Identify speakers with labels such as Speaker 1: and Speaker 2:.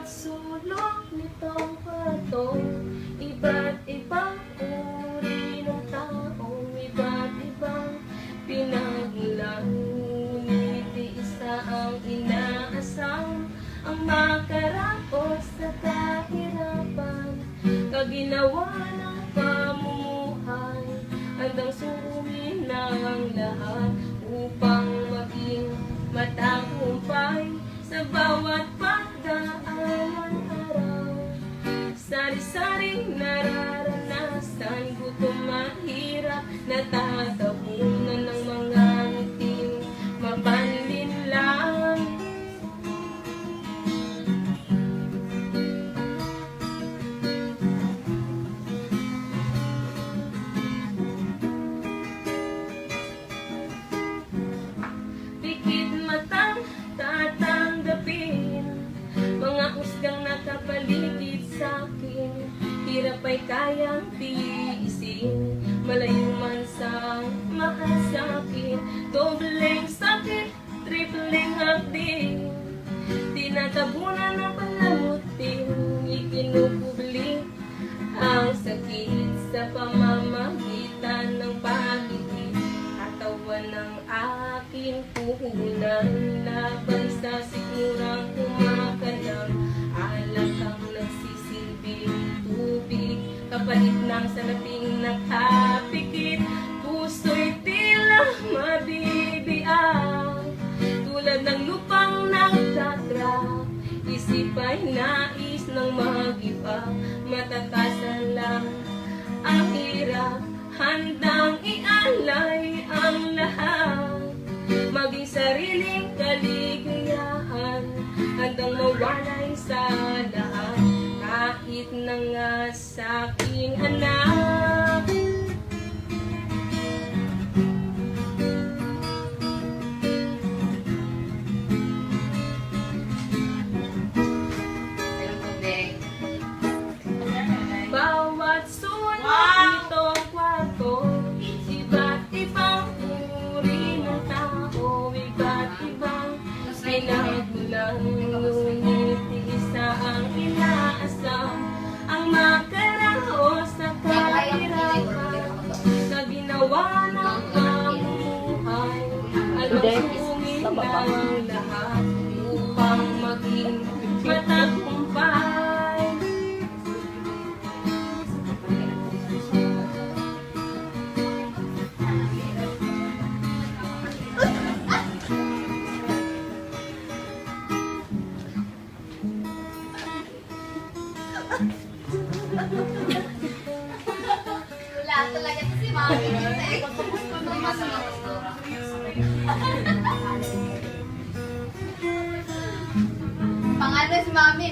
Speaker 1: Bawat sulok nitong kwarto, iba't ibang uri ng taong iba't ibang pinagmulan. Ngunit isa ang inaasam, ang makaraos sa kahirapan. Kaginawa ng pamumuhay, handang suminin ang lahat upang maging matagumpay sa bawat pagdaan ng araw. Sari-saring nararanasan, gutom mahirap, natatabunan ng mga ngiting mapanlinlang. Pikit matang tatanggapin mga husgang nakapaligid sa'kin. Hirap ay kayang tiisin, malayo man sa mahasakit. Dobleng sakit, tripleng hapdi, tinatabunan ng palamutin. Ikinukubli ang sakit sa pamamagitan ng pagiging katawan ng aking puhunan. Laban sa sigurang kumakalam, alak ang nagsisilbing tubig, kapalit ng salaping nakapikit. Puso'y tila mabibiang, tulad ng lupang nagkakrak. Isip ay nais ng mag-iba, matatasan lang ang hirap, handang ialay ang lahat. Maging sariling kaligayahan, handang mawalay sa lahat, kahit na nga sa aking anak. Bawat sulok nitong kwarto, iba't ibang uri ng tao, iba't ibang pinagmulan. Ngunit isa ang inaasam, ang makaraos sa kahirapan. Sa ginawa ng pamumuhay, alusungin ng lahat upang maging matagumpay.
Speaker 2: Wala talaga to si Mami. Pang ano si Mami?